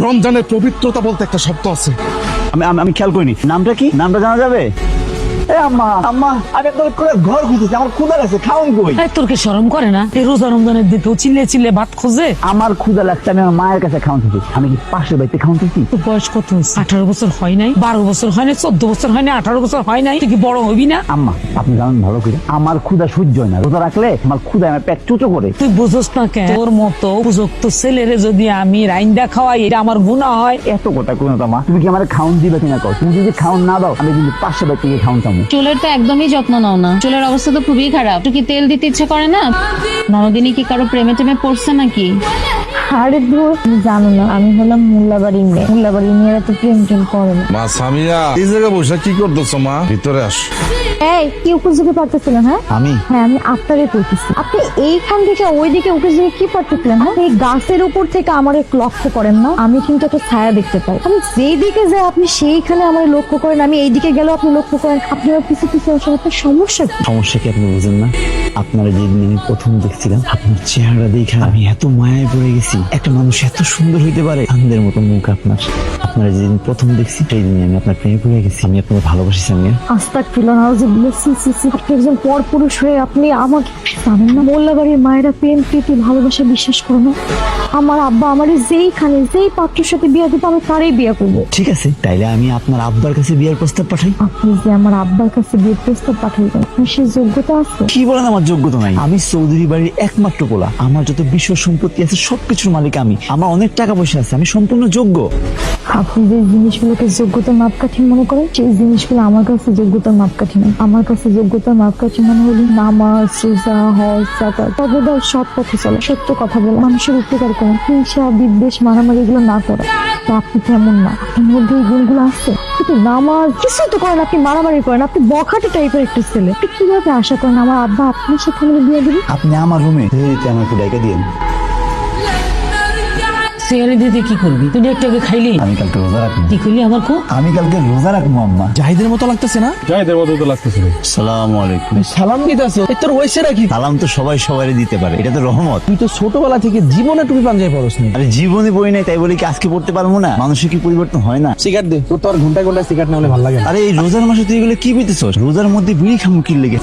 রমজানের পবিত্রতা বলতে একটা শব্দ আছে। আমি খেয়াল করিনি। নামটা কি? নামটা জানা যাবে? আম্মা আম্মা, আমি তো ঘর খুঁজেছি, আমার ক্ষুধা লাগছে, খাওন কই? তোর কি শরম করে না? এই রোজা রমজানের দিকে চিল্লে চিল্লে ভাত খোঁজে। আমার ক্ষুধা লাগছে, আমি আমার মায়ের কাছে খাওন খুঁজি। আমি কি পাশের বাড়িতে খাওন খুঁজি? তোর বয়স কত? 18 বছর হয় নাই, 12 বছর হয় নাই, 14 বছর হয় নাই, 18 বছর হয় নাই, তুই কি বড় হবি না? আম্মা, আপনি জানেন ভালো করে আমার ক্ষুধা সহ্য হয় না। রোজা রাখলে আমার ক্ষুধা আমার পেট চুচো করে। তুই বুঝোস না কেন? তোর মতো উপযুক্ত ছেলেরে যদি আমি রাইন্দা খাওয়াই, এটা আমার গুনাহ হয়? এত কথা কোনো তো মা, তুমি কি আমার খাওন দিবে কিনা কও? তুমি যদি খাওন না দাও, আমি কিন্তু পাশের বাড়ি থেকে খাওন চাবো। চুলের তো একদমই যত্ন নাও না, চুলের অবস্থা তো খুবই খারাপ। একটু কি তেল দিতে ইচ্ছে করে না? ননদিনী কি কারো প্রেমে টেমে পড়ছে নাকি? আরে ধুর, তুমি জানো না আমি হলাম মোল্লাবাড়ির মেয়ে। মোল্লাবাড়ির মেয়েরা তো প্রেম টেম করে না। মা সামিয়া, এই জায়গায় বসে কি করতেছো মা? ভিতরে আস। এই কি উপযোগে পারতেছিলেন? হ্যাঁ আমি আমি আপনারে কইতেছি, আপনি এইখান থেকে ওইদিকে উঠে যেয়ে কি পারতেছিলেন? হ্যাঁ, এই গাছের উপর থেকে আমার এক লক্ষ্য করেন না? আমি কিন্তু একটা ছায়া দেখতে পাই। আমি যেই দিকে যাই আপনি সেইখানে আমার লক্ষ্য করেন, আমি এই দিকে গেলেও আপনি লক্ষ্য করেন। আপনি আমার পিছু পিছু আসেন, আপনার সমস্যা কি? সমস্যা কি আপনি বুঝেন না? আপনারা যেদিন আমি প্রথম দেখছিলাম, আপনার চেহারা দেখে আমি এত মায়ায় পড়ে গেছি। একটা মানুষ এত সুন্দর হইতে পারে? চাঁদের মতো মুখ আপনার। আপনারা যেদিন প্রথম দেখছি সেই দিন আমি আপনার প্রেমে পড়ে গেছি। আমি আপনাকে ভালোবাসি সামিয়া। আস্তাগফিরুল্লাহ, নাউযুবিল্লাহ। আপনি একজন পরপুরুষ হয়ে আপনি আমাকে জানেন না? মোল্লাবাড়ির মায়েরা প্রেম প্রীতি ভালোবাসা বিশ্বাস করে না। আমার আব্বা আমার যেইখানে যেই পাত্রের সাথে বিয়ে দিবে আমি তারই বিয়ে করবো। ঠিক আছে, তাইলে আমি আপনার আব্বার কাছে বিয়ের প্রস্তাব পাঠাই। আপনি যে আমার আব্বার কাছে বিয়ের প্রস্তাব পাঠাইবেন, আপনার সেই যোগ্যতা আছে? কি বলেন আমার যোগ্যতা নাই? আমি চৌধুরী বাড়ির একমাত্র পোলা। আমার যত বিশ্ব সম্পত্তি আছে সবকিছুর মালিক আমি। আমার অনেক টাকা পয়সা আছে, আমি সম্পূর্ণ যোগ্য। আপনি যে জিনিসগুলোকে যোগ্যতার মাপকাঠি মনে করেন, সেই জিনিসগুলো আমার কাছে যোগ্যতার মাপকাঠি নয়। আমার কাছে যোগ্যতার মাপকাঠি মানে হলো নামাজ, রোজা, হজ, যাকাত, সর্বদা সৎ পথে চলা, সত্য কথা বলা, মানুষের উপকার করা, হিংসা বিদ্বেষ মারামারি এগুলো না করা। তো আপনি কেমন না? আপনার মধ্যে এই গুণগুলো আছে, কিন্তু নামাজ কিছুই তো করেন, আপনি মারামারি করেন, আপনি বখাটে টাইপের একটা ছেলে। আপনি কিভাবে আশা করেন আমার আব্বা আপনার সাথে আমাকে বিয়ে দেবে? আপনি আমার রুমে আমার একটু ডাইকা দিন। সেয়ারে দিতে কি করবি? তুই একটু আগে খাইলি। আমি কালকে রোজা রাখবো। কি করলি আবার কো? আমি কালকে রোজা রাখবো আম্মা। জাহিদের মতো লাগতেছে না? জাহিদের মতো তো লাগতেছে। সালামু আলাইকুম। সালাম দিতেছো? তোর হয়েছে নাকি? সালাম তো সবাই সবারই দিতে পারে, এটা তো রহমত। তুই তো ছোটবেলা থেকে জীবনে টুপি পাঞ্জাবি পরস না। আরে জীবনে পড়ি নাই তাই বলে কি আজকে পড়তে পারবো না? মানুষের কি পরিবর্তন হয় না? সিগারেট দে, তোর ঘন্টায় ঘন্টায় সিগারেট না হলে ভালো লাগে না। আরে এই রোজার মাসে তুই এগুলো কি পেতেছস? রোজার মধ্যে বিড়ি খামু কি লেগে?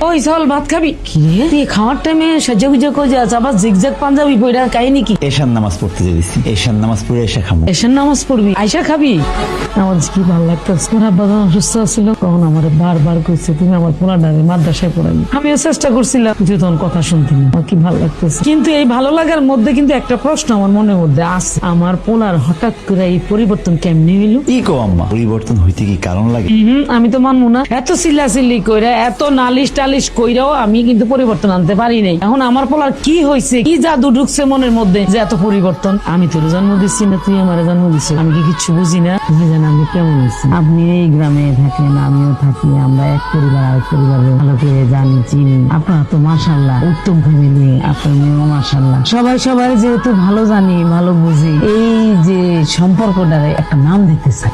ওই চল ভাত খাবি। কি রে তুই খাওয়ার টাইমে সাজা গুজা করে যাস, আবার জিগজাগ পাঞ্জাবি পইরা কাহিনী কি? এশার নামাজ পড়তে যাইছি, এশার নামাজ পড়ে এসে খামু। এশার নামাজ পড়বি, আয়সা খাবি। আমার কি ভালো লাগতেছে। তোর আব্বা যখন অসুস্থ ছিল তখন আমার বারবার কইছে তুমি আমার পোলাটারে মাদ্রাসায় পড়াবি। আমিও চেষ্টা করছিলাম, তুই তখন কথা শুনতি না। আমার কি ভালো লাগতেছে। কিন্তু এই ভালো লাগার মধ্যে কিন্তু একটা প্রশ্ন আমার মনের মধ্যে আছে, আমার পোলার হঠাৎ করে এই পরিবর্তন কেমনে হইলো? কি কো আম্মা? পরিবর্তন হইতে কি কারণ লাগে? আমি তো মানবো না। এত চিল্লাচিল্লি কইরা, এত নালিশ টালিশ কইরাও আমি কিন্তু পরিবর্তন আনতে পারি নাই। এখন আমার পোলার কি হয়েছে, কি জাদু ঢুকছে মনের মধ্যে যে এত পরিবর্তন? আমি তোর জন্ম দিচ্ছি না, তুই আমার জন্ম দিচ্ছ, আমি কি কিচ্ছু বুঝি না? তুমি জানো আমি কেমন আছি? আপনি এই গ্রামে থাকেন, আমিও থাকি, আমরা এক পরিবার আরেক পরিবারে ভালো করে জানি চিনি। আপনারা তো মাশাআল্লাহ উত্তম ফ্যামিলি, আপনার মেয়েও মাশাআল্লাহ। সবাই সবাই যেহেতু ভালো জানি ভালো বুঝি, এই যে সম্পর্কটারে একটা নাম দিতে চাই।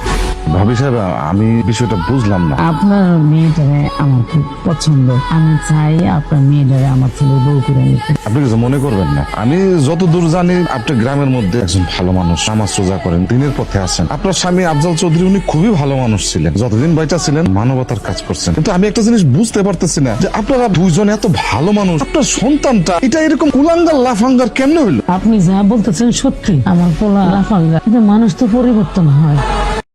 ভাবি সাহেব, আমি বিষয়টা বুঝলাম না। আপনার মেয়েটারে আমার খুব পছন্দ, আমি চাই আপনার মেয়েটারে আমার ছেলে বউ করে নিতে। আপনি কিছু মনে করবেন না। আমি যতদূর জানি আপনি গ্রামের মধ্যে একজন ভালো মানুষ, নামাজ রোজা করেন, দিনের পথে আছেন। আপনার স্বামী আফজাল চৌধুরী উনি খুবই ভালো মানুষ ছিলেন, যতদিন বাইটা ছিলেন মানবতার কাজ করছেন। কিন্তু আমি একটা জিনিস বুঝতে পারতেছি না যে আপনারা দুইজন এত ভালো মানুষ, আপনার সন্তানটা এটা এরকম কুলাঙ্গার লাফাঙ্গার কেমনে হইলো? আপনি যা বলতেছেন সত্যি, আমার পোলা লাফাঙ্গা, কিন্তু মানুষ তো পরিবর্তন হয়।